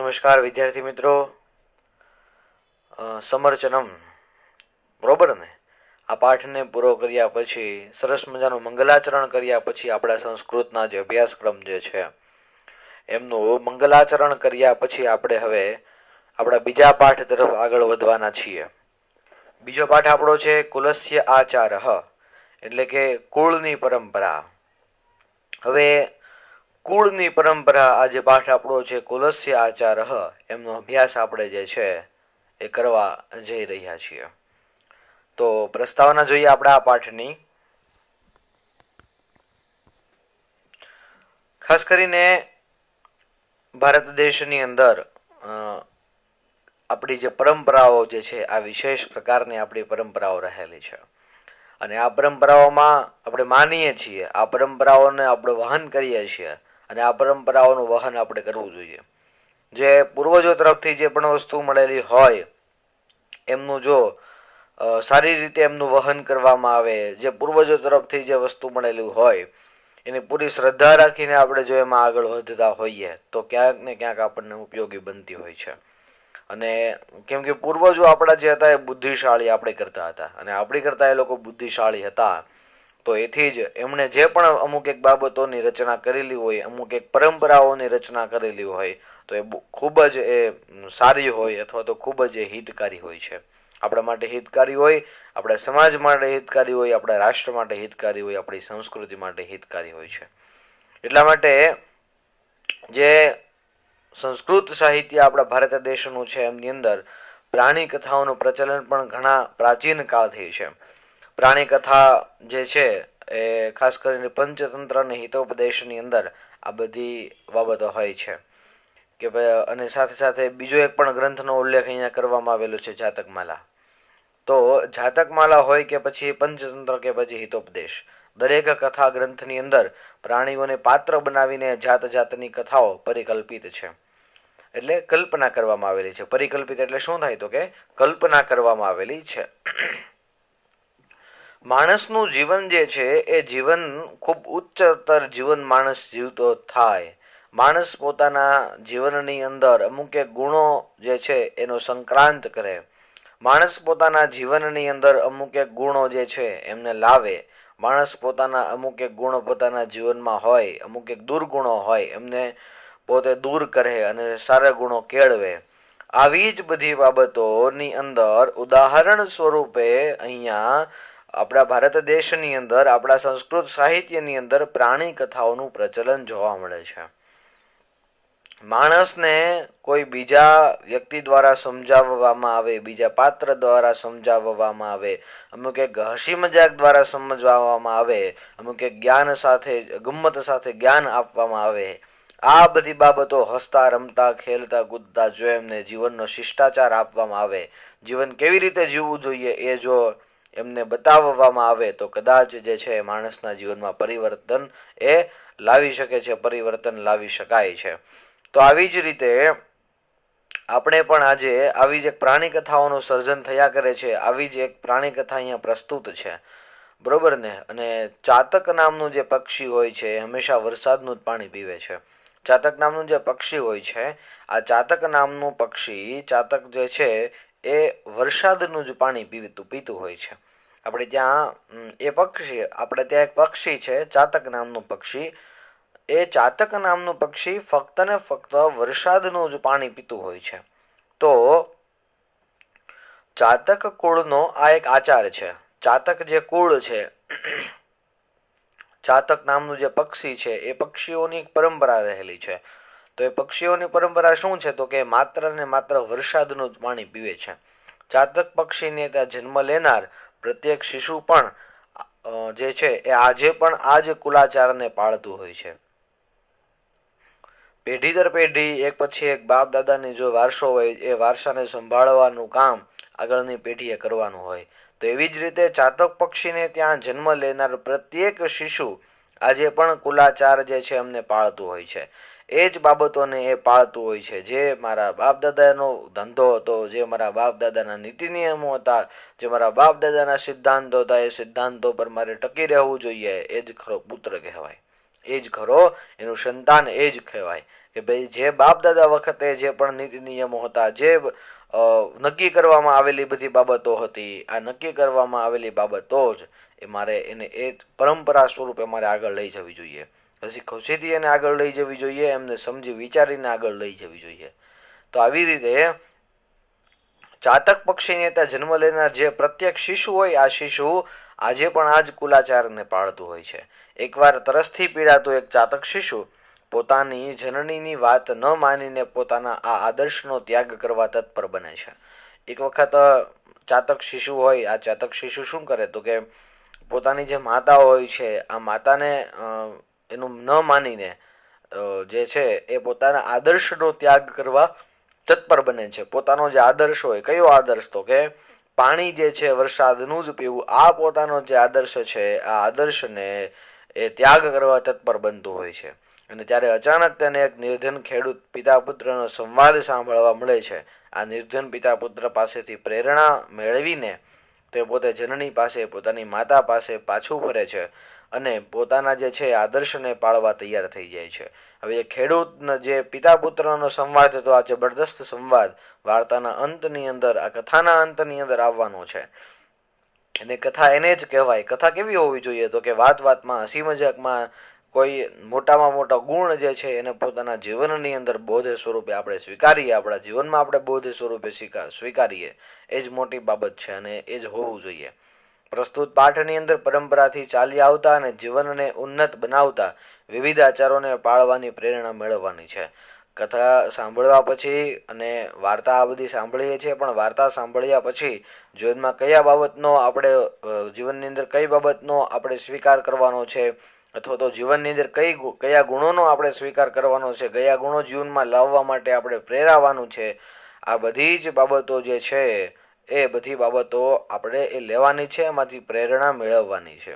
નમસ્કાર વિદ્યાર્થી મિત્રો. સમર્ચનમ, બરોબર ને? આ પાઠને પૂરો કર્યા પછી સરસ મજાનું મંગલાચરણ કર્યા પછી આપણા સંસ્કૃતના જે અભ્યાસક્રમ જે છે એમનું મંગલાચરણ કર્યા પછી આપણે હવે આપણા બીજા પાઠ તરફ આગળ વધવાના છીએ. બીજો પાઠ આપણો છે કુલસ્ય આચાર, એટલે કે કુળની પરંપરા. હવે કુળની પરંપરા, આ જે પાઠ આપણો છે કુલસ્ય આચાર, એમનો અભ્યાસ આપણે જે છે એ કરવા જઈ રહ્યા છીએ. તો પ્રસ્તાવના જોઈએ આપણે આ પાઠની. ખાસ કરીને ભારત દેશની અંદર આપણી જે પરંપરાઓ જે છે આ વિશેષ પ્રકારની આપણી પરંપરાઓ રહેલી છે અને આ પરંપરાઓમાં આપણે માનીએ છીએ, આ પરંપરાઓને આપણે વહન કરીએ છીએ અને આ પરંપરાઓનું વહન આપણે કરવું જોઈએ. જે પૂર્વજો તરફથી જે પણ વસ્તુ મળેલી હોય એમનું જો સારી રીતે એમનું વહન કરવામાં આવે, જે પૂર્વજો તરફથી જે વસ્તુ મળેલી હોય એની પૂરી શ્રદ્ધા રાખીને આપણે જો એમાં આગળ વધતા હોઈએ તો ક્યાંક ને ક્યાંક આપણને ઉપયોગી બનતી હોય છે. અને કેમ કે પૂર્વજો આપણા જે હતા એ બુદ્ધિશાળી આપણે કરતા હતા અને આપણી કરતા એ લોકો બુદ્ધિશાળી હતા, તો એથી જ એમણે જે પણ અમુક એક બાબતોની રચના કરેલી હોય, અમુક એક પરંપરાઓની રચના કરેલી હોય તો એ ખૂબ જ એ સારી હોય અથવા તો ખૂબ જ એ હિતકારી હોય છે. આપણા માટે હિતકારી હોય, આપણા સમાજ માટે હિતકારી હોય, આપણા રાષ્ટ્ર માટે હિતકારી હોય, આપણી સંસ્કૃતિ માટે હિતકારી હોય છે. એટલા માટે જે સંસ્કૃત સાહિત્ય આપણા ભારત દેશનું છે એમની અંદર પ્રાણી કથાઓનું પ્રચલન પણ ઘણા પ્રાચીન કાળથી છે. પ્રાણી કથા જે છે એ ખાસ કરીને પંચતંત્ર અને હિતોપદેશની અંદર આ બધી બાબતો હોય છે કે ભાઈ. અને સાથે સાથે બીજો એક પણ ગ્રંથનો ઉલ્લેખ અહીંયા કરવામાં આવેલો છે, જાતકમાલા. તો જાતકમાલા હોય કે પછી પંચતંત્ર કે પછી હિતોપદેશ, દરેક કથા ગ્રંથની અંદર પ્રાણીઓને પાત્ર બનાવીને જાત જાતની કથાઓ પરિકલ્પિત છે, એટલે કલ્પના કરવામાં આવેલી છે. પરિકલ્પિત એટલે શું થાય તો કે કલ્પના કરવામાં આવેલી છે. માણસનું જીવન જે છે એ જીવન ખૂબ ઉચ્ચતર જીવન માણસ જીવતો થાય. માણસ પોતાના જીવનની અંદર અમુક એક ગુણો જે છે એનો સંક્રાંત કરે. માણસ પોતાના જીવનની અંદર અમુક એક ગુણો જે છે એમને લાવે. માણસ પોતાના અમુક એક ગુણો પોતાના જીવનમાં હોય, અમુક એક દુર્ગુણો હોય એમને પોતે દૂર કરે અને સારા ગુણો કેળવે. આવી જ બધી બાબતોની અંદર ઉદાહરણ સ્વરૂપે અહીંયા આપણા ભારત દેશની અંદર, આપણા સંસ્કૃત સાહિત્યની અંદર પ્રાણી કથાઓનું પ્રચલન જોવા મળે છે. માણસને કોઈ બીજા વ્યક્તિ દ્વારા સમજાવવામાં આવે, બીજા પાત્ર દ્વારા સમજાવવામાં આવે, અમુક એક હસી મજાક દ્વારા સમજાવવામાં આવે, અમુક એક જ્ઞાન સાથે ગમ્મત સાથે જ્ઞાન આપવામાં આવે, આ બધી બાબતો હસતા રમતા ખેલતા કૂદતા જો એમને જીવનનો શિષ્ટાચાર આપવામાં આવે, જીવન કેવી રીતે જીવવું જોઈએ એ જો એમને બતાવવામાં આવે તો કદાચ જે છે માણસના જીવનમાં પરિવર્તન એ લાવી શકે છે, પરિવર્તન લાવી શકાય છે. તો આવી જ રીતે આપણે પણ આજે આવી જ એક પ્રાણી કથાઓનું સર્જન થયા કરે છે. આવી જ એક પ્રાણી કથા અહીંયા પ્રસ્તુત છે, બરોબર ને? અને ચાતક નામનું જે પક્ષી હોય છે એ હંમેશા વરસાદનું જ પાણી પીવે છે. ચાતક નામનું જે પક્ષી હોય છે, આ ચાતક નામનું પક્ષી, ચાતક જે છે એ વરસાદનું જ પાણી પીતું હોય છે. આપણે ત્યાં એક પક્ષી છે ચાતક નામનું પક્ષી. એ ચાતક નામનું પક્ષી ફક્ત ને ફક્ત વરસાદનું જ પાણી પીતું હોય છે. તો ચાતક કુળનો આ એક આચાર છે. ચાતક જે કુળ છે, ચાતક નામનું જે પક્ષી છે એ પક્ષીઓની એક પરંપરા રહેલી છે. તો એ પક્ષીઓની પરંપરા શું છે તો કે માત્ર ને માત્ર વરસાદનું જ પાણી પીવે છે. ચાતક પક્ષીને ત્યાં જન્મ લેનાર પ્રત્યેક શિશુ પણ જે છે એ આજે પણ આ જ કુલાચારને પાળતું હોય છે. પેઢી દર પેઢી એક પછી એક બાપ દાદાની જો વારસો હોય એ વારસાને સંભાળવાનું કામ આગળની પેઢીએ કરવાનું હોય. તો એવી જ રીતે ચાતક પક્ષીને ત્યાં જન્મ લેનાર પ્રત્યેક શિશુ આજે પણ કુલાચાર જે છે એમને પાળતું હોય છે. એ જ બાબતોને એ પાળતું હોય છે. જે મારા બાપ દાદાનો ધંધો હતો, જે મારા બાપ દાદાના નીતિ નિયમો હતા, જે મારા બાપ દાદાના સિદ્ધાંતો હતા, એ સિદ્ધાંતો પર મારે ટકી રહેવું જોઈએ. એ જ ખરો પુત્ર કહેવાય, એ જ ખરો એનું સંતાન, એ જ કહેવાય. કે ભાઈ જે બાપ દાદા વખતે જે પણ નીતિ નિયમો હતા, જે નક્કી કરવામાં આવેલી બધી બાબતો હતી, આ નક્કી કરવામાં આવેલી બાબતો જ એ મારે એને એ પરંપરા સ્વરૂપે મારે આગળ લઈ જવી જોઈએ. પછી ખુશીથી એને આગળ લઈ જવી જોઈએ, એમને સમજી વિચારીને આગળ લઈ જવી જોઈએ. તો આવી રીતે ચાતક પક્ષીને ત્યાં જન્મ લેનાર જે પ્રત્યેક શિશુ હોય, આ શિશુ આજે પણ આ જ કુલાચારને પાળતું હોય છે. એકવાર તરસથી પીડાતું એક ચાતક શિશુ પોતાની જનનીની વાત ન માનીને પોતાના આ આદર્શનો ત્યાગ કરવા તત્પર બને છે. એક વખત ચાતક શિશુ હોય, આ ચાતક શિશુ શું કરે તો કે પોતાની જે માતા હોય છે, આ માતાને એનું ન માનીને જે છે એ પોતાના આદર્શનો ત્યાગ કરવા તત્પર બને છે. પોતાનો જે આદર્શ હોય, કયો આદર્શ તો કે પાણી જે છે વરસાદનું જ પીવું, આ પોતાનો જે આદર્શ છે આ આદર્શને એ ત્યાગ કરવા તત્પર બનતું હોય છે. અને ત્યારે અચાનક તેને એક નિર્ધન ખેડૂત પિતા પુત્રનો સંવાદ સાંભળવા મળે છે. આ નિર્ધન પિતા પુત્ર પાસેથી પ્રેરણા મેળવીને તે પોતે જનની પાસે, પોતાની માતા પાસે પાછું ફરે છે અને પોતાના જે છે આદર્શને પાળવા તૈયાર થઈ જાય છે. હવે એ ખેડૂત જે પિતા પુત્રનો સંવાદ હતો, આ જબરદસ્ત સંવાદ વાર્તાના અંતની અંદર, આ કથાના અંતની અંદર આવવાનો છે. અને કથા એને જ કહેવાય. કથા કેવી હોવી જોઈએ તો કે વાત વાતમાં, હસી મજાકમાં કોઈ મોટામાં મોટા ગુણ જે છે એને પોતાના જીવનની અંદર બોધ સ્વરૂપે આપણે સ્વીકારીએ, આપણા જીવનમાં આપણે બોધ સ્વરૂપે સ્વીકારીએ, એ જ મોટી બાબત છે અને એ જ હોવું જોઈએ. પ્રસ્તુત પાઠની અંદર પરંપરાથી ચાલી આવતા અને જીવનને ઉન્નત બનાવતા વિવિધ આચારોને પાળવાની પ્રેરણા મેળવવાની છે. કથા સાંભળવા પછી અને વાર્તા આ બધી સાંભળીએ છીએ, પણ વાર્તા સાંભળ્યા પછી જીવનમાં કયા બાબતનો આપણે જીવનની અંદર કઈ બાબતનો આપણે સ્વીકાર કરવાનો છે, અથવા તો જીવનની અંદર કયા ગુણોનો આપણે સ્વીકાર કરવાનો છે, કયા ગુણો જીવનમાં લાવવા માટે આપણે પ્રેરાવાનું છે, આ બધી જ બાબતો જે છે એ બધી બાબતો આપણે એ લેવાની છે, એમાંથી પ્રેરણા મેળવવાની છે.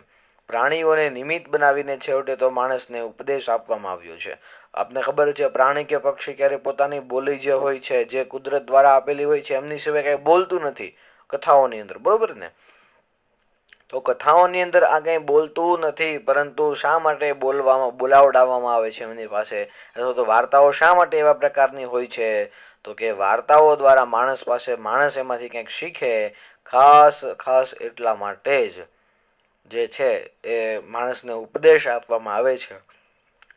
પ્રાણીઓને નિમિત્ત બનાવીને છેવટે તો માણસને ઉપદેશ આપવામાં આવ્યો છે. આપને ખબર છે પ્રાણી કે પક્ષી ક્યારે પોતાની બોલી જે હોય છે, જે કુદરત દ્વારા આપેલી હોય છે, એમની સિવાય કંઈ બોલતું નથી કથાઓની અંદર, બરોબર ને? તો કથાઓની અંદર આ કંઈ બોલતું નથી, પરંતુ શા માટે બોલાવડાવવામાં આવે છે એમની પાસે, અથવા તો વાર્તાઓ શા માટે એવા પ્રકારની હોય છે તો કે વાર્તાઓ દ્વારા માણસ એમાંથી કંઈક શીખે. ખાસ એટલા માટે જ જે છે એ માણસને ઉપદેશ આપવામાં આવે છે.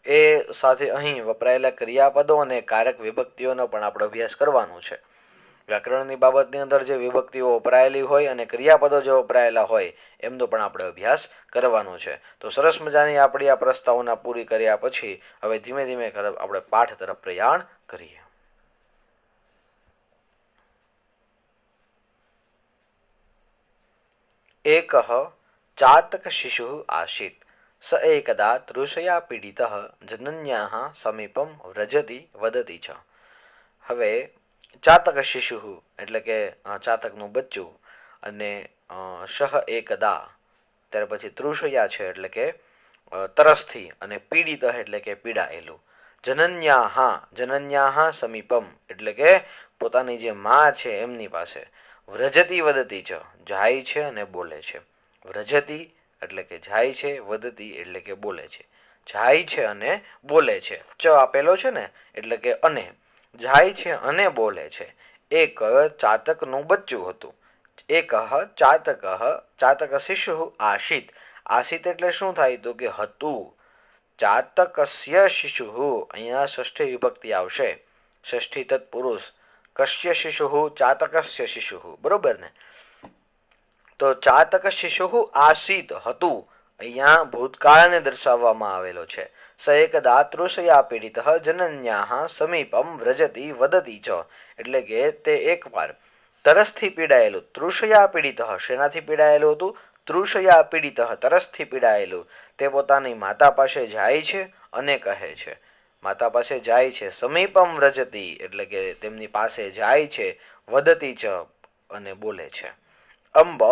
એ સાથે અહીં વપરાયેલા ક્રિયાપદો અને કારક વિભક્તિઓનો પણ આપણે અભ્યાસ કરવાનો છે. વ્યાકરણની બાબતની અંદર જે વિભક્તિઓ વપરાયેલી હોય અને ક્રિયાપદો જે વપરાયેલા હોય એમનો પણ આપણે અભ્યાસ કરવાનો છે. તો સરસ મજાની આપણી આ પ્રસ્તાવના પૂરી કર્યા પછી હવે ધીમે ધીમે આપણે પાઠ તરફ પ્રયાણ કરીએ. એકઃ ચાતક શિશુ આસીત સ એકદા તૃષયા પીડિત જનન્યા સમીપમ વ્રજતી વદતી છ. હવે ચાતક શિશુ એટલે કે ચાતકનું બચ્ચું, અને શહ એકદા ત્યાર પછી તૃષયા છે એટલે કે તરસથી, અને પીડિત એટલે કે પીડાયેલું. જનન્યા સમીપમ એટલે કે પોતાની જે માં છે એમની પાસે. વ્રજતી વદતી ચ જાય છે અને બોલે છે. વ્રજતી એટલે કે જાય છે, વદતી એટલે કે બોલે છે. જાય છે અને બોલે છે, ચ આપેલો છે ને એટલે કે અને, જાય છે અને બોલે છે. એક ચાતકનું બચ્ચું હતું. એક ચાતક શિશુ આશિત. આશિત એટલે શું થાય તો કે હતું. ચાતકસ્ય શિશુ, અહીંયા ષષ્ઠી વિભક્તિ આવશે, ષષ્ઠી તત્પુરુષ. કસ્ય શિશુ? ચાતકસ્ય શિશુ, બરોબર ને? તો ચાતક શિશુ આસીત હતું, અહીંયા ભૂતકાળને દર્શાવવામાં આવેલો છે. સ એકદા તૃષયા પીડિત જનન્યા સમીપમ વ્રજતી વદતી ચ એટલે કે તે એકવાર તરસથી પીડાયેલું. તૃષયા પીડિત, શેનાથી પીડાયેલું હતું? તૃષયા પીડિત, તરસથી પીડાયેલું. તે પોતાની માતા પાસે જાય છે અને કહે છે, માતા પાસે જાય છે. સમીપમ વ્રજતી એટલે કે તેમની પાસે જાય છે. વદતી ચ અને બોલે છે. અંબ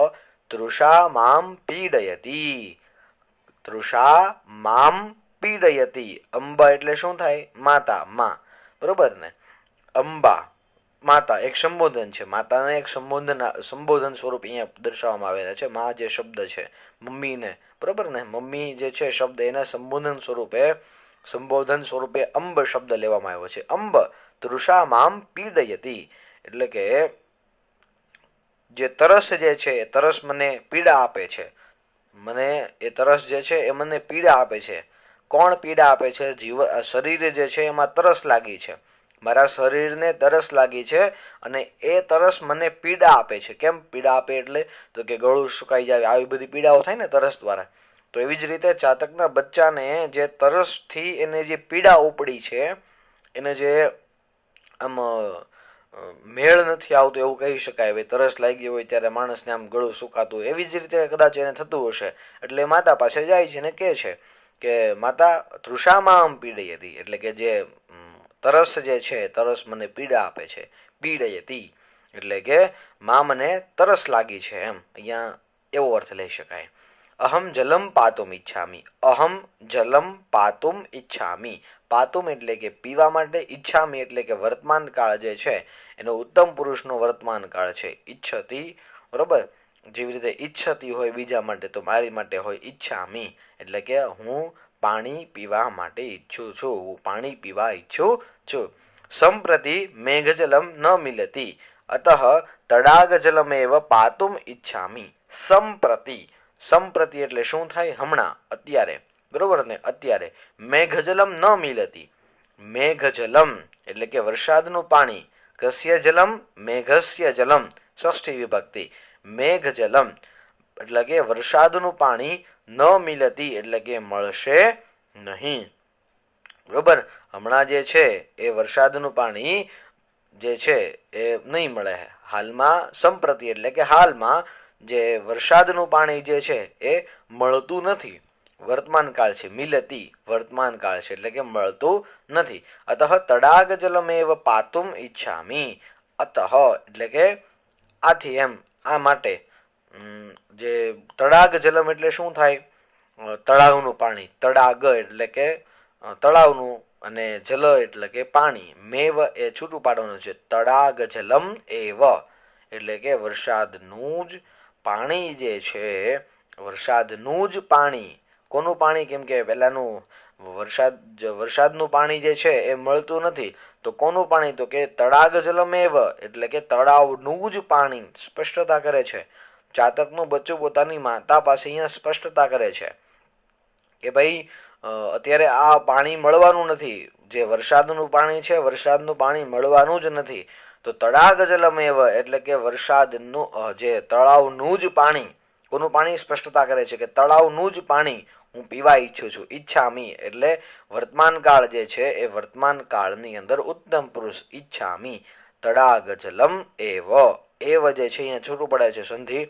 તૃષા મામ પીડયતી. તૃષા મામ પીડયતી. અંબા એટલે શું થાય? માતા, માં, બરોબર ને? અંબા માતા એક સંબોધન છે. માતાને એક સંબોધન સ્વરૂપ અહીંયા દર્શાવવામાં આવેલા છે. માં જે શબ્દ છે મમ્મીને, બરોબર ને? મમ્મી જે છે શબ્દ એને સંબોધન સ્વરૂપે સંબોધન સ્વરૂપે અંબ શબ્દ લેવામાં આવ્યો છે. અંબ તૃષા મામ પીડયતી, એટલે કે જે તરસ જે છે એ તરસ મને પીડા આપે છે. મને એ તરસ જે છે એ મને પીડા આપે છે. કોણ પીડા આપે છે? શરીરે જે છે એમાં તરસ લાગી છે, મારા શરીરને તરસ લાગી છે અને એ તરસ મને પીડા આપે છે. કેમ પીડા આપે? એટલે તો કે ગળું સુકાઈ જાય, આવી બધી પીડાઓ થાય ને તરસ દ્વારા. તો એવી જ રીતે ચાતકના બચ્ચાને જે તરસથી એને જે પીડા ઉપડી છે, એને જે આમ મેળ નથી આવતો એવું કહી શકાય. તરસ લાગી હોય ત્યારે માણસને આમ ગળું સુકાતું હોય, એવી જ રીતે કદાચ એને થતું હશે. એટલે માતા પાસે જાય છે ને કહે છે કે માતા તૃષામાં આમ પીડાઈ હતી, એટલે કે જે તરસ જે છે તરસ મને પીડા આપે છે. પીડયતી એટલે કે માં મને તરસ લાગી છે, એમ અહીંયા એવો અર્થ લઈ શકાય. અહમ જલમ પાતુમ ઈચ્છામી. અહમ જલમ પાતુમ ઈચ્છામી. પાતુમ એટલે કે પીવા માટે, ઈચ્છામી એટલે કે વર્તમાન કાળ જે છે એનો ઉત્તમ પુરુષનો વર્તમાન કાળ છે. ઈચ્છતી, બરોબર, જેવી રીતે ઈચ્છતી હોય બીજા માટે તો મારી માટે હોય ઈચ્છામી, એટલે કે હું પાણી પીવા માટે ઈચ્છું છું, હું પાણી પીવા ઈચ્છું છું. સંપ્રતિ મેઘજલમ ન મિલતી અતઃ તડાગજલમેવ પાતુમ ઈચ્છામી. સંપ્રતિ, સંપ્રતિ એટલે શું થાય? હમણાં, અત્યારે, બરોબર ને, અત્યારે. મેઘજલમ ન મિલતી, મેઘજલમ એટલે કે વરસાદનું પાણી. કસ્ય જલમ? મેઘસ્ય જલમ, ષષ્ઠી વિભક્તિ. મેઘજલમ એટલે કે વરસાદનું પાણી, ન મિલતી એટલે કે મળશે નહીં. બરોબર, હમણાં જે છે એ વરસાદનું પાણી જે છે એ નહીં મળે. હાલમાં સંપ્રતિ એટલે કે હાલમાં જે વરસાદનું પાણી જે છે એ મળતું નથી. વર્તમાન કાળ છે. મિલતી વર્તમાન કાળ છે એટલે કે મળતું નથી. અતઃ તડાગ જલમેવ પાતુમ ઈચ્છામી. અતઃ એટલે કે આથી, એમ, આ માટે. જે તડાગ જલમ એટલે શું થાય? તળાવનું પાણી. તડાગ એટલે કે તળાવનું અને જલ એટલે કે પાણી. મેવ એ છૂટું પાડવાનું છે. તડાગ જલમ એવ એટલે કે વરસાદનું જ પાણી જે છે, વરસાદનું જ પાણી. કોનું પાણી? કેમ કે પહેલાનું વરસાદનું પાણી જે છે એ મળતું નથી, તો કોનું પાણી? તો કે તડાગ જલમેવ એટલે કે તળાવનું જ પાણી. સ્પષ્ટતા કરે છે ચાતકનું બચ્ચું પોતાની માતા પાસે અહીંયા સ્પષ્ટતા કરે છે કે ભાઈ અત્યારે આ પાણી મળવાનું નથી. જે વરસાદનું પાણી છે, વરસાદનું પાણી મળવાનું જ નથી. તો તડાગ જલમેવ એટલે કે વરસાદનું જે તળાવનું જ પાણી. કોનું પાણી? સ્પષ્ટતા કરે છે કે તળાવનું જ પાણી હું પીવા ઈચ્છું છું. ઈચ્છામી એટલે વર્તમાન કાળ જે છે એ વર્તમાન કાળની અંદર ઉત્તમ પુરુષ ઈચ્છામી. તડાગ જલમ એવ, એવ જે છે અહીંયા છૂટું પડે છે સંધિ.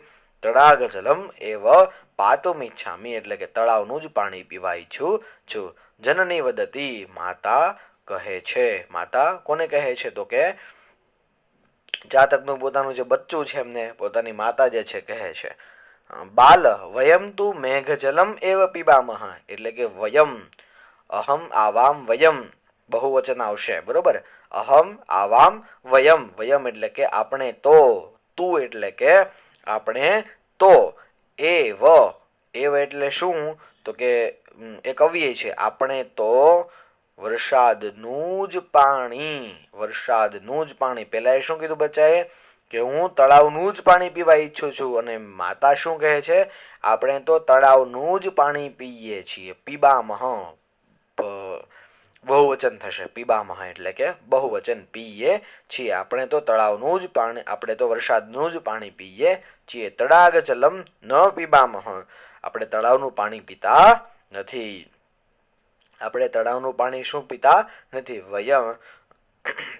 તડાગ જલમ એવ પાતુમ ઈચ્છામી એટલે કે તળાવનું જ પાણી પીવા ઈચ્છું છું. જનની વદતી માતા કહે છે. માતા કોને કહે છે? તો કે જાતકનું પોતાનું જે બચ્ચું છે એમને પોતાની માતા જે છે કહે છે. બાલ વયમ તુ મેઘજલમ એવ પીબામહ એટલે કે વયમ, અહમ આવામ વયમ બહુવચન આવશે, બરોબર. અહમ આવામ વયમ, વયમ એટલે કે આપણે તો, તું એટલે કે આપણે તો, એવ, એવ એટલે શું? તો કે એક અવ્યય છે. આપણે તો વરસાદનું જ પાણી, વરસાદનું જ પાણી. પેલા એ શું કીધું બચ્ચાએ? કે હું તળાવનું જ પાણી પીવા ઈચ્છું છું. અને માતા શું કહે છે? આપણે તો તળાવનું જ પાણી પીએ છીએ. પીબામહ બહુવચન થશે. પીબામહ એટલે કે બહુવચન, પીએ છીએ. આપણે તો તળાવનું જ પાણી, આપણે તો વરસાદનું જ પાણી પીએ છીએ. તડાગ જલમ ન પીબામહ આપણે તળાવનું પાણી પીતા નથી. આપણે તળાવનું પાણી શું પીતા નથી? વયમ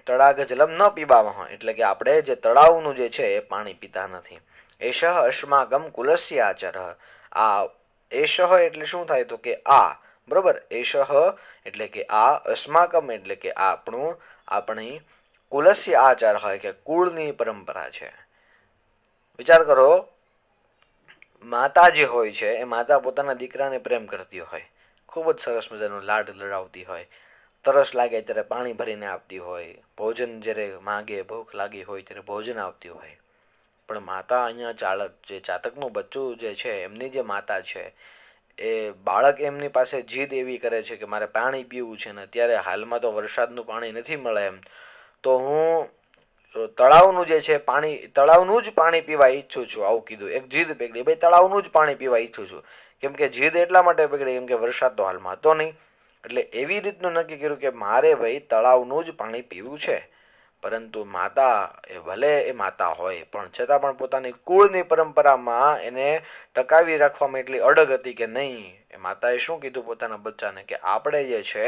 તડાગ જલમ ન પીબામહ એટલે કે આપણે જે તળાવનું જે છે એ પાણી પીતા નથી. એષ અસ્માકમ કુલસ્ય આચાર. આ એષ એટલે શું થાય? તો કે આ, બરોબર. એષ એટલે કે આ, અસ્માકમ એટલે કે આપણું, આપણી, કુલસ્ય આચાર હોય કે કુળની પરંપરા છે. વિચાર કરો, માતા જે હોય છે એ માતા પોતાના દીકરાને પ્રેમ કરતી હોય, ખૂબ જ સરસ મજાનો લાડ લડાવતી હોય, તરસ લાગે ત્યારે પાણી ભરીને આપતી હોય, ભોજન જ્યારે માગે, ભૂખ લાગી હોય ત્યારે ભોજન આપતી હોય. પણ માતા અહીંયા જે ચાતકનું બચ્ચું જે છે એમની જે માતા છે એ બાળક એમની પાસે જીદ એવી કરે છે કે મારે પાણી પીવું છે ને અત્યારે હાલમાં તો વરસાદનું પાણી નથી મળે એમ, તો હું તળાવનું જે છે પાણી, તળાવનું જ પાણી પીવા ઈચ્છું છું. આવું કીધું, એક જીદ પકડી, ભાઈ તળાવનું જ પાણી પીવા ઈચ્છું છું. કેમ કે જીદ એટલા માટે પકડી કેમ કે વરસાદ તો હાલમાં હતો નહીં, એટલે એવી રીતનું નક્કી કર્યું કે મારે ભાઈ તળાવનું જ પાણી પીવું છે. પરંતુ માતા એ ભલે એ માતા હોય પણ છતાં પણ પોતાની કુળની પરંપરામાં એને ટકાવી રાખવામાં એટલી અડગ હતી કે નહીં, એ માતાએ શું કીધું પોતાના બચ્ચાને કે આપણે જે છે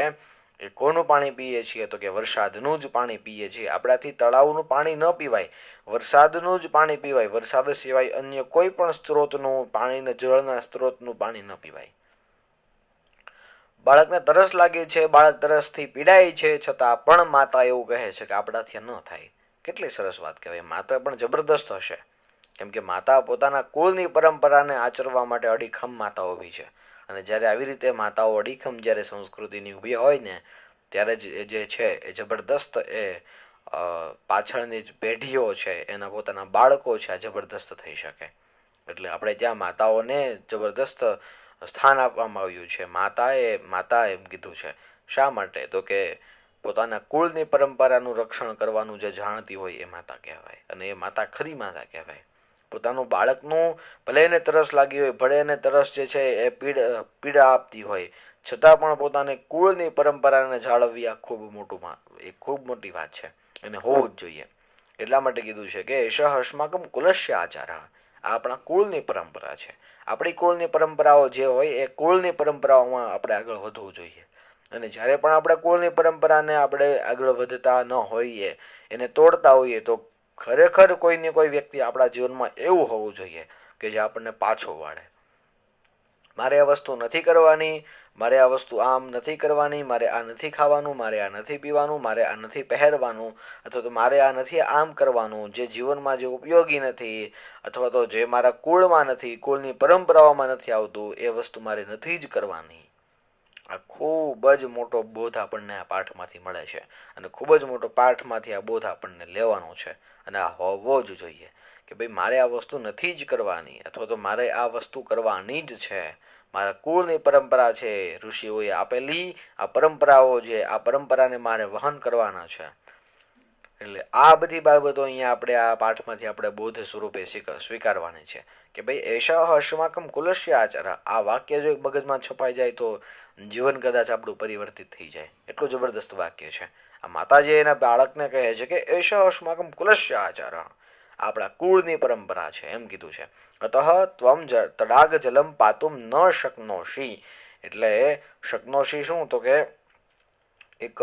એ કોનું પાણી પીએ છીએ, તો કે વરસાદનું જ પાણી પીએ છીએ. આપણાથી તળાવનું પાણી ન પીવાય, વરસાદનું જ પાણી પીવાય. વરસાદ સિવાય અન્ય કોઈ પણ સ્ત્રોતનું પાણીને, જળના સ્ત્રોતનું પાણી ન પીવાય. બાળકને તરસ લાગી છે, બાળક તરસથી પીડાય છે, છતાં પણ માતા એવું કહે છે કે આપણાથી ન થાય. કેટલી સરસ વાત કહેવાય. માતા પણ જબરદસ્ત હશે, કેમ કે માતા પોતાના કુળની પરંપરાને આચરવા માટે અડીખમ માતા ઊભી છે. અને જ્યારે આવી રીતે માતાઓ અડીખમ જ્યારે સંસ્કૃતિની ઊભી હોય ને, ત્યારે જ જે છે એ જબરદસ્ત એ પાછળની જ પેઢીઓ છે એના પોતાના બાળકો છે આ જબરદસ્ત થઈ શકે. એટલે આપણે ત્યાં માતાઓને જબરદસ્ત સ્થાન આપવામાં આવ્યું છે. માતા એમ કીધું છે. શા માટે? તો કે પોતાના કુળની પરંપરાનું રક્ષણ કરવાનું જે જાણતી હોય એ માતા કહેવાય, અને એ માતા ખરી માતા કહેવાય. પોતાનું બાળકનું ભલે એને તરસ લાગી હોય, ભલે એને તરસ જે છે એ પીડા આપતી હોય, છતાં પણ પોતાની કુળની પરંપરાને જાળવવી આ ખૂબ મોટી વાત છે, અને હોવું જ જોઈએ. એટલા માટે કીધું છે કે એષ અસ્માકમ કુલસ્ય આચાર, આ આપણા કુળની પરંપરા છે. આપણી કુળની પરંપરાઓ જે હોય એ કુળની પરંપરાઓમાં આપણે આગળ વધવું જોઈએ. અને જ્યારે પણ આપણે કુળની પરંપરાને આપણે આગળ વધતા ન હોઈએ, એને તોડતા હોઈએ, તો ખરેખર કોઈને કોઈ વ્યક્તિ આપણા જીવનમાં એવું હોવું જોઈએ કે જે આપણને પાછો વાળે. મારે આ વસ્તુ નથી કરવાની, મારે આ વસ્તુ આમ નથી કરવાની, મારે આ નથી ખાવાનું, મારે આ નથી પીવાનું, મારે આ નથી પહેરવાનું, અથવા તો મારે આ નથી આમ કરવાનું, જે જીવનમાં જે ઉપયોગી નથી, અથવા તો જે મારા કુળમાં નથી, કુળની પરંપરાઓમાં નથી આવતું, એ વસ્તુ મારે નથી જ કરવાની. આ ખૂબ જ મોટો બોધ આપણને આ પાઠમાંથી મળે છે, અને ખૂબ જ મોટો પાઠમાંથી આ બોધ આપણને લેવાનો છે, અને આ હોવો જ જોઈએ કે ભાઈ મારે આ વસ્તુ નથી જ કરવાની, અથવા તો મારે આ વસ્તુ કરવાની જ છે. મારા કુળની પરંપરા છે, ઋષિઓએ આપેલી આ પરંપરાઓ છે, આ પરંપરાને મારે વહન કરવાના છે. એટલે આ બધી બાબતો અહીંયા આપણે આ પાઠમાંથી આપણે બોધ સ્વરૂપે સ્વીકારવાની છે કે ભાઈ એષા અસ્માકમ કુલસ્ય આચાર. આ વાક્ય જો મગજમાં છપાઈ જાય તો જીવન કદાચ આપણું પરિવર્તિત થઈ જાય. એટલું જબરદસ્ત વાક્ય છે. આ માતાજી એના બાળકને કહે છે કે એષા અસ્માકમ કુલસ્ય આચાર, આપણા કુળની પરંપરા છે એમ કીધું છે. અતઃ ત્વમ તડાગ જલમ પાતુમ ન શક્નોષી. એટલે શક્નોષી શું? તો કે એક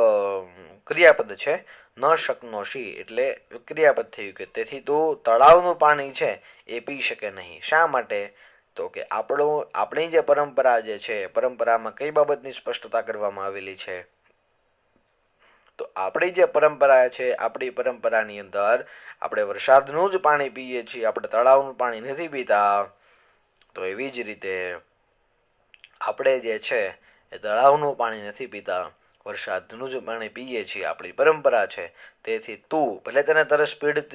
ક્રિયાપદ છે. ન શકનોશી એટલે ક્રિયાપદ થયું કે તેથી તું તળાવનું પાણી છે એ પી શકે નહીં. શા માટે? તો કે આપણી જે પરંપરા જે છે, પરંપરામાં કઈ બાબતની સ્પષ્ટતા કરવામાં આવેલી છે? તો આપણી જે પરંપરા છે, આપણી પરંપરાની અંદર આપણે વરસાદનું જ પાણી પીએ છીએ, આપણે તળાવનું પાણી નથી પીતા. તો એવી જ રીતે આપણે જે છે એ તળાવનું પાણી નથી પીતા, વરસાદનું જ પાણી પીએ છીએ, આપણી પરંપરા છે. તેથી તું ભલે તને તરસ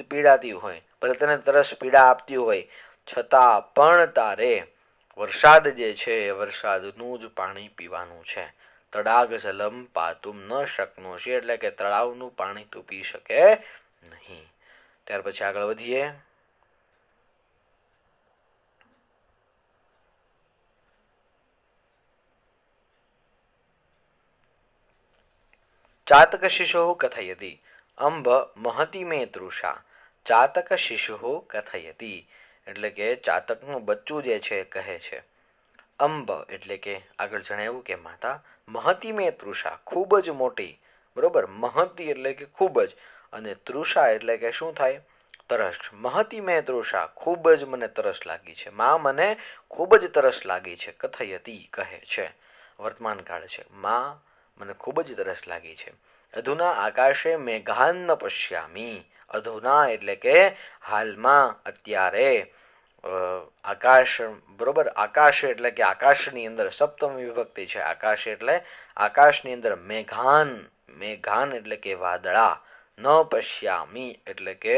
પીડાતી હોય, ભલે તને તરસ પીડા આપતી હોય, છતાં પણ તારે વરસાદ જે છે એ વરસાદનું જ પાણી પીવાનું છે. તડાગ જલમ પાતુમ ન શકનોશી એટલે કે તળાવનું પાણી તું પી શકે નહીં. ત્યાર પછી આગળ વધીએ. ચાતક શિશુ કથયતિ અંબ મહતી મે તૃષા. ચાતક શિશુ કથયતિ એટલે કે ચાતકનું બચ્ચું જે છે કહે છે. અંબ એટલે કે આગળ જણાવ્યું કે માતા, મહતી મે તૃષા ખૂબ જ મોટી, બરોબર. મહતી એટલે કે ખૂબ જ, અને તૃષા એટલે કે શું થાય? તરસ. મહતી મે તૃષા ખૂબ જ મને તરસ લાગી છે. માં મને ખૂબ જ તરસ લાગી છે. કથયતી કહે છે, વર્તમાન કાળ છે. માં મને ખૂબ જ તરસ લાગી છે. અધુના આકાશે મેઘાન ન પશ્યામી. અધુના એટલે કે હાલમાં, અત્યારે. આકાશ, બરોબર. આકાશ એટલે કે આકાશની અંદર, સપ્તમી વિભક્તિ છે. આકાશ એટલે આકાશની અંદર. મેઘાન, મેઘાન એટલે કે વાદળા. ન પશ્યામી એટલે કે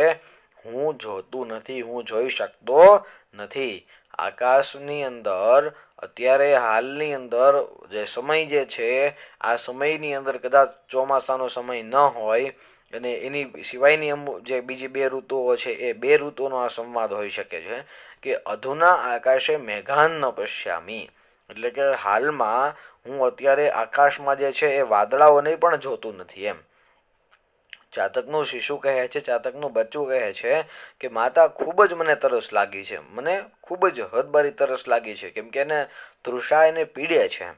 હું જોતું નથી, હું જોઈ શકતો નથી. આકાશની અંદર અત્યારે હાલની અંદર જે સમય જે છે આ સમયની અંદર કદાચ ચોમાસાનો સમય ન હોય અને એની સિવાયની જે બીજી બે ઋતુઓ છે એ બે ઋતુનો આ સંવાદ હોઈ શકે છે કે અધુના આકાશે મેઘાન ન પશ્યામી, એટલે કે હાલમાં હું અત્યારે આકાશમાં જે છે એ વાદળાઓને પણ જોતું નથી એમ. ચાતકનું શિશુ કહે છે, ચાતકનું બચ્ચું કહે છે કે માતા ખૂબ જ મને તરસ લાગી છે, મને ખૂબ જ હદબારી તરસ લાગી છે, કેમ કે એને તૃષા એને પીડે છે,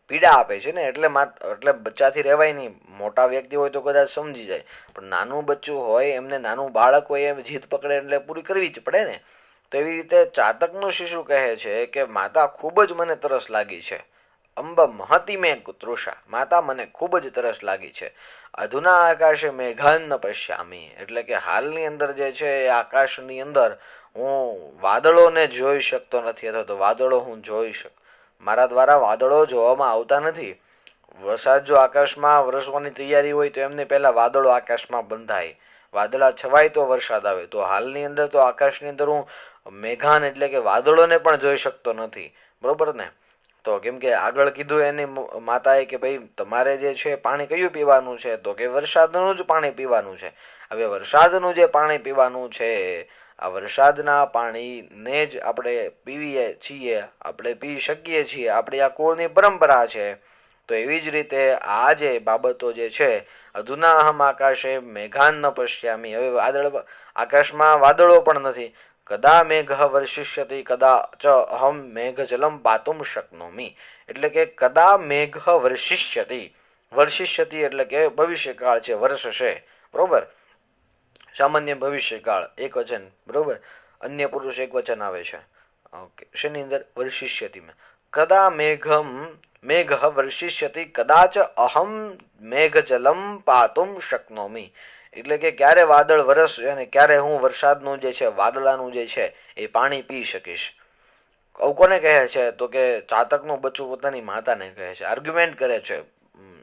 પીડા આપે છે ને, એટલે બચ્ચાથી રહેવાય નહીં. મોટા વ્યક્તિ હોય તો કદાચ સમજી જાય, પણ નાનું બચ્ચું હોય એમને નાનું બાળક હોય એમ જીદ પકડે એટલે પૂરી કરવી જ પડે ને. તો એવી રીતે ચાતકનું શિશુ કહે છે કે માતા ખૂબ જ મને તરસ લાગી છે. અંબ મહતી મેં તૃષા, માતા મને ખૂબ જ તરસ લાગી છે. અધુના આકાશે મેઘાન ન પશ્યામી, એટલે કે હાલની અંદર જે છે એ આકાશની અંદર હું વાદળોને જોઈ શકતો નથી, અથવા તો વાદળો હું જોઈ મારા દ્વારા વાદળો જોવામાં આવતા નથી. વરસાદ જો આકાશમાં વરસવાની તૈયારી હોય તો એમને પહેલા વાદળો આકાશમાં બંધાય, વાદળા છવાય તો વરસાદ આવે. તો હાલની અંદર તો આકાશની અંદર હું મેઘાન એટલે કે વાદળોને પણ જોઈ શકતો નથી, બરોબર ને. તો કેમ કે આગળ કીધું એની માતાએ કે ભાઈ તમારે જે છે પાણી કયું પીવાનું છે, તો કે વરસાદનું જ પાણી પીવાનું છે. હવે વરસાદનું જે પાણી પીવાનું છે, આ વરસાદના પાણીને જ આપણે પીવીએ છીએ, આપણે પી શકીએ છીએ, આપણી આ કુળની પરંપરા છે. તો એવી જ રીતે આ જે બાબતો જે છે, અધુના અહમ આકાશે મેઘાન ન પશ્યામી, હવે આકાશમાં વાદળો પણ નથી. કદા મેઘ વર્ષિષ્યતિ કદાચ અહમ મેઘ જલમ પાતુમ શક્નોમી, એટલે કે કદા મેઘ વર્ષિષ્યતિ, વર્ષિષ્યતિ એટલે કે ભવિષ્યકાળ છે, વર્ષશે, બરોબર. સામાન્ય ભવિષ્યકાળ એક વચન, બરોબર. અન્ય પુરુષ એક વચન આવે છે. ઓકે, શેની અંદર? વર્ષિષ્યતિમાં. કદા મેઘ વર્ષિષ્યતિ કદાચ અહમ મેઘ જલમ પાતુમ શક્નોમી, એટલે કે ક્યારે વાદળ વરસશે અને ક્યારે હું વરસાદનું જે છે વાદળાનું જે છે એ પાણી પી શકીશ. આવું કોને કહે છે? તો કે ચાતકનું બચ્ચું પોતાની માતાને કહે છે, આર્ગ્યુમેન્ટ કરે છે,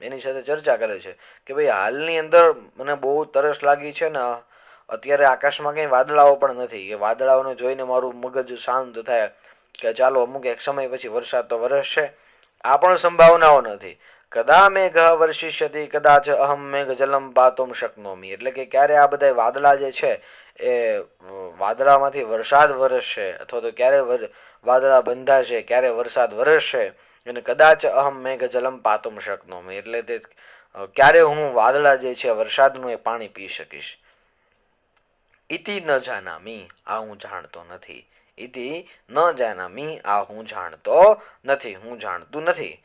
એની સાથે ચર્ચા કરે છે કે ભાઈ હાલની અંદર મને બહુ તરસ લાગી છે ને અત્યારે આકાશમાં કંઈ વાદળાઓ પણ નથી, કે વાદળાઓને જોઈને મારું મગજ શાંત થાય કે ચાલો અમુક એક સમય પછી વરસાદ તો વરસશે. આ પણ સંભાવનાઓ નથી. કદા મેઘ વર્ષિષ્યતિ કદાચ અહમ મેઘ જલમ પાતુમ શક્નોમી, એટલે કે ક્યારે આ બધા વાદળા જે છે એ વાદળામાંથી વરસાદ વરસશે, અથવા તો ક્યારે વાદળા બંધાશે, ક્યારે વરસાદ વરસશે, અને કદાચ અહમ મેઘ જલમ પાતુમ શક્નોમી, એટલે તે ક્યારે હું વાદળા જે છે વરસાદનું એ પાણી પી શકીશ. ઇતિ ન જાનામી, આ હું જાણતો નથી. ઇતિ ન જાનામી, આ હું જાણતો નથી, હું જાણતું નથી.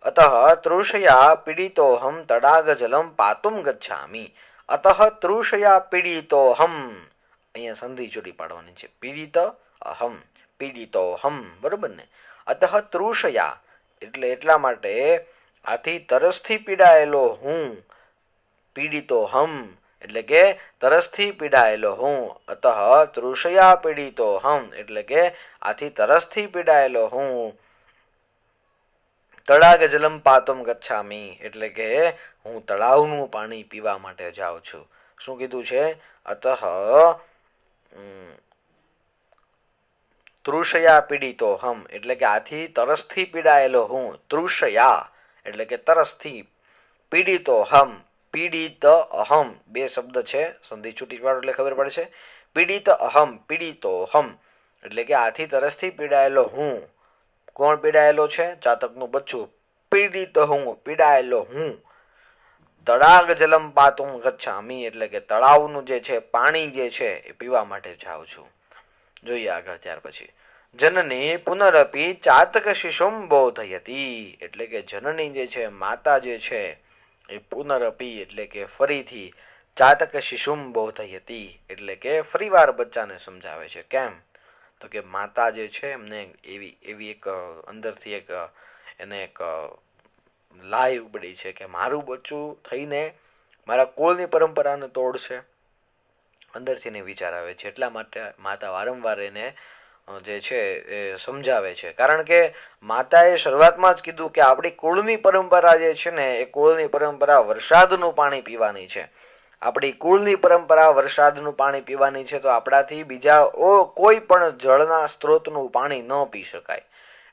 અતઃ તૃષયા પીડિતોહમ તડાગ જલમ પાતુમ ગચ્છામી. અતઃ તૃષયા પીડિતોહમ, અહીંયા સંધિ ચોટી પાડવાની છે, પીડિત અહમ, પીડિતોહમ, બરોબર ને. અતઃ તૃષયા એટલે એટલા માટે, આથી તરસથી પીડાયેલો હું, પીડિતોહમ એટલે કે તરસથી પીડાયેલો હું, અતઃ તૃષયા પીડિતોહમ એટલે કે આથી તરસથી પીડાયેલો હું, તળાગ જલમ પાતુમ ગચ્છામી એટલે કે હું તળાવનું પાણી પીવા માટે જાઉં છું. શું કીધું છે? અતઃ તૃષયા પીડિતોહમ એટલે કે આથી તરસથી પીડાયેલો હું, તૃષયા એટલે કે તરસથી, પીડિતોહમ પીડિત અહમ, બે શબ્દ છે, સંધિ છૂટી પાડો એટલે ખબર પડશે. પીડિત અહમ પીડિતોહમ એટલે કે આથી તરસથી પીડાયેલો હું. કોણ પીડાયેલો છે? ચાતકનું બચ્ચું. પીડિત હું, પીડાયેલો હું. તળાગ જલમ પાતુમ ગચ્છામી એટલે કે તળાવનું જે છે પાણી જે છે એ પીવા માટે જાઉં છું. જોઈએ આગળ ત્યાર પછી. જનની પુનરપી ચાતક શિશુમ બોધયતી એટલે કે જનની જે છે, માતા જે છે એ પુનરપી એટલે કે ફરીથી, ચાતક શિશુમ બોધયતી એટલે કે ફરીવાર બચ્ચાને સમજાવે છે. કેમ? તો કે માતા જે છે એમને એવી એક અંદરથી એક એને એક લાઈ ઉપડી છે કે મારું બચ્ચું થઈને મારા કુળની પરંપરાને તોડશે, અંદરથી એને વિચાર આવે છે. એટલા માટે માતા વારંવાર એને જે છે એ સમજાવે છે. કારણ કે માતાએ શરૂઆતમાં જ કીધું કે આપણી કુળની પરંપરા જે છે ને એ કુળની પરંપરા વરસાદનું પાણી પીવાની છે. આપણી કુળની પરંપરા વરસાદનું પાણી પીવાની છે, તો આપણાથી બીજા કોઈ પણ જળના સ્ત્રોતનું પાણી ન પી શકાય.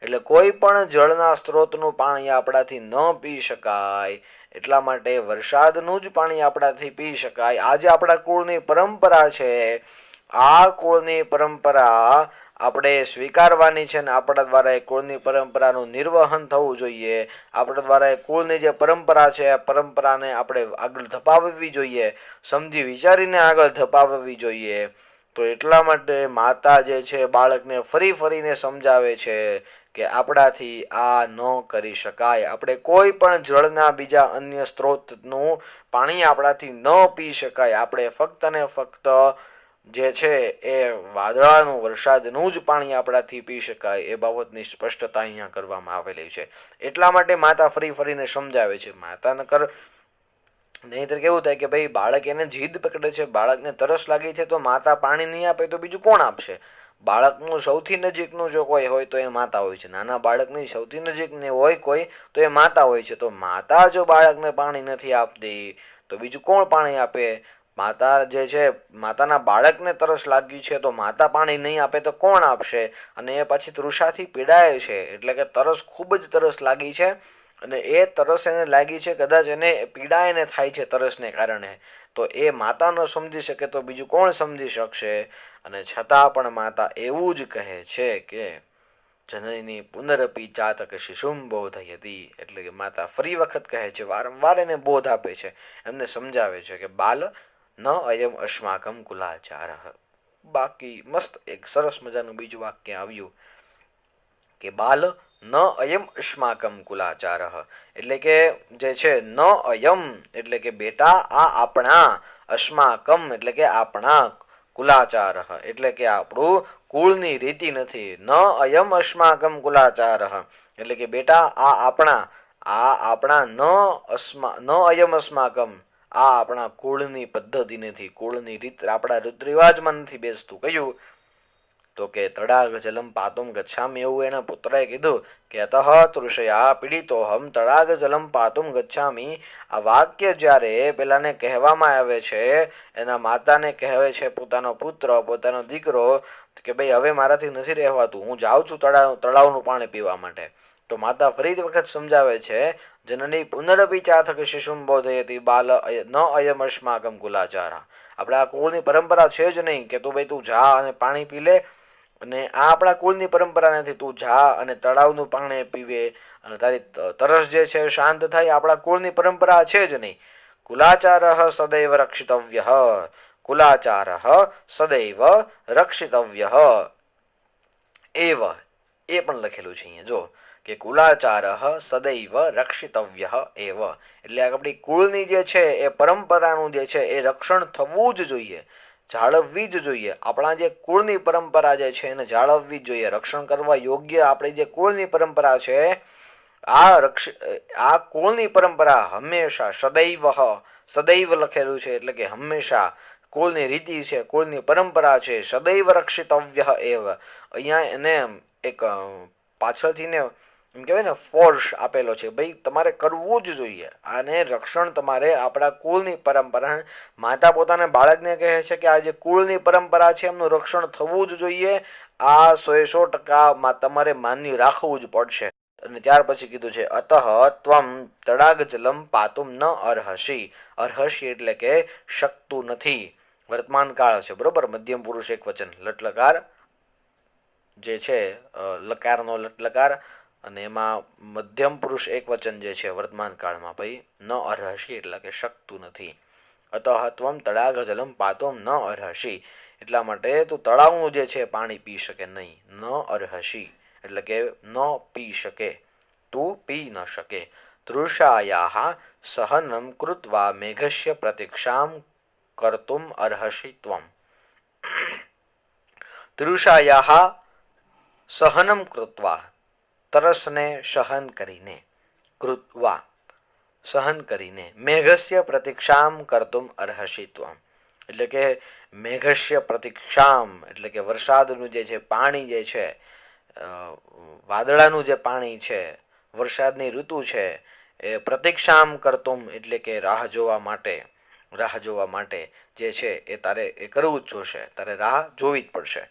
એટલે કોઈ પણ જળના સ્ત્રોતનું પાણી આપણાથી ન પી શકાય. એટલા માટે વરસાદનું જ પાણી આપણાથી પી શકાય. આજે આપણા કુળની પરંપરા છે. આ કુળની પરંપરા આપણે સ્વીકારવાની છે ને આપણા દ્વારા એ કુળની પરંપરાનું નિર્વહન થવું જોઈએ. આપણા દ્વારા એ કુળની જે પરંપરા છે એ પરંપરાને આપણે આગળ ધપાવવી જોઈએ, સમજી વિચારીને આગળ ધપાવવી જોઈએ. તો એટલા માટે માતા જે છે બાળકને ફરી ફરીને સમજાવે છે કે આપણાથી આ ન કરી શકાય. આપણે કોઈ પણ જળના બીજા અન્ય સ્ત્રોતનું પાણી આપણાથી ન પી શકાય. આપણે ફક્ત ને ફક્ત જે છે એ વાદળાનું વરસાદનું જ પાણી આપણાથી પી શકાય એ બાબતની સ્પષ્ટતા અહીંયા કરવામાં આવેલી છે. એટલા માટે માતા ફરી ફરીને સમજાવે છે. માતા નકર નહીંતર કેવું થાય કે ભાઈ બાળક એને જીદ પકડે છે, બાળકને તરસ લાગી છે, તો માતા પાણી નહીં આપે તો બીજું કોણ આપશે? બાળકનું સૌથી નજીકનું જો કોઈ હોય તો એ માતા હોય છે. નાના બાળકની સૌથી નજીકની હોય કોઈ તો એ માતા હોય છે. તો માતા જો બાળકને પાણી નથી આપતી તો બીજું કોણ પાણી આપે? માતા જે છે, માતાના બાળકને તરસ લાગી છે તો માતા પાણી નહીં આપે તો કોણ આપશે? અને એ પછી તૃષાથી પીડાય છે, એટલે કે તરસ, ખૂબ જ તરસ લાગી છે અને એ તરસ એને લાગી છે, કદાચ એને પીડા એને થાય છે તરસને કારણે, તો એ માતા ન સમજી શકે તો બીજું કોણ સમજી શકશે? અને છતાં પણ માતા એવું જ કહે છે કે જનની પુનરપી ચાતક શિશુમ બોધયતી. એટલે કે માતા ફરી વખત કહે છે, વારંવાર એને બોધ આપે છે, એમને સમજાવે છે કે બાલ ન અયમ અસ્માકમ કુલાચાર. બાકી મસ્ત એક સરસ મજાનું બીજું વાક્ય આવ્યું કે બાલ ન અયમ અસ્માકમ કુલાચાર. એટલે કે જે છે ન અયમ એટલે કે બેટા આ આપણા, અસ્માકમ એટલે કે આપણા, કુલાચાર એટલે કે આપણું કુળની રીતિ નથી. ન અયમ અસ્માકમ કુલાચાર એટલે કે બેટા આ આપણા ન અયમ અસ્માકમ, આ આપણા કુળની પદ્ધતિ નથી, કુળની રીત, આપણા રીત રિવાજમાં નથી બેસતું. કયું? તો કે તડાગ જલમ પાતુમ ગચ્છામી. એવું એના પુત્રએ કીધું કે અતઃ તૃષયા પીડિતોહમ તડાગ જલમ પાતુમ ગચ્છામી. આ વાક્ય જ્યારે પેલાને કહેવામાં આવે છે, એના માતાને કહેવે છે પોતાનો પુત્ર, પોતાનો દીકરો, કે ભાઈ હવે મારાથી નથી રહેવાતું, હું જાઉં છું તળાવનું પાણી પીવા માટે. તો માતા ફરી વખત સમજાવે છે, જનની પુનરપી ચાથક શિશુમ બોધયતી બાલ ન અયમ અસ્માકમ કુલાચારા. આપણે આ કુળની પરંપરા છે જ નહીં કે તું ભાઈ તું જા અને પાણી પી લે, અને આ આપણા કુળની પરંપરા નથી, તું જા અને તળાવનું પાણી પીવે અને તારી તરસ જે છે શાંત થાય. આપણા કુળની પરંપરા છે જ નહીં. કુલાચાર સદૈવ રક્ષિતવ્ય, કુલાચાર સદૈવ રક્ષિતવ્ય એવ, એ પણ લખેલું છે અહીંયા જો કે કુલાચાર સદૈવ રક્ષિતવ્ય એવ. એટલે આપણી કુળની જે છે એ પરંપરાનું જે છે એ રક્ષણ થવું જ જોઈએ, જાળવવી જ જોઈએ. આપણા જે કુળની પરંપરા જે છે એને જાળવવી જ જોઈએ, રક્ષણ કરવા યોગ્ય આપણી જે કુળની પરંપરા છે, આ કુળની પરંપરા હંમેશા સદૈવ, સદૈવ લખેલું છે એટલે કે હંમેશા કુળની રીતિ છે, કુળની પરંપરા છે, સદૈવ રક્ષિતવ્ય એવ. અહીંયા એને એક પાછળથી ને એમ કહેવાય ને ફોર્સ આપેલો છે, ભાઈ તમારે કરવું જ જોઈએ આને રક્ષણ, તમારે આપણા કુળની પરંપરા. માતા પોતાના બાળકને કહે છે કે આ જે કુળની પરંપરા છે એમનું રક્ષણ થવું જ જોઈએ. આ 100% તમારે માન્ય રાખવું જ પડશે. અને ત્યાર પછી કીધું છે અતઃ ત્વમ તડાગ જલમ પાતુમ ન અર્હસી. અર્હસી એટલે કે શકતું નથી. વર્તમાન કાળ છે, બરોબર, મધ્યમ પુરુષ એક વચન, લટલકાર જે છે, લકારનો લટલકાર, અને એમાં મધ્યમ પુરુષ એક વચન જે છે વર્તમાન કાળમાં, ભાઈ ન અર્હસી એટલે કે શકતું નથી. અતઃ ત્વમ તડાગ જલમ પાતુમ ન અર્હસી. એટલા માટે તું તળાવનું જે છે પાણી પી શકે નહીં. ન અર્હસી એટલે કે ન પી શકે, તું પી ન શકે. તૃષાયા સહનમ કૃત્વા મેઘસ્ય પ્રતીક્ષામ કર્તુમ અર્હસી ત્વમ. તૃષાયા સહનમ કૃત્વા, તરસને સહન કરીને, કૃત્વા સહન કરીને, મેઘસ્ય પ્રતીક્ષામ કર્તુમ અર્હસી ત્વમ. એટલે કે મેઘસ્ય પ્રતીક્ષામ એટલે કે વરસાદનું જે છે પાણી જે છે, વાદળાનું જે પાણી છે, વરસાદની ઋતુ છે, એ પ્રતીક્ષામ કરતુમ એટલે કે રાહ જોવા માટે, રાહ જોવા માટે જે છે એ તારે એ કરવું જ જોશે, તારે રાહ જોવી જ પડશે.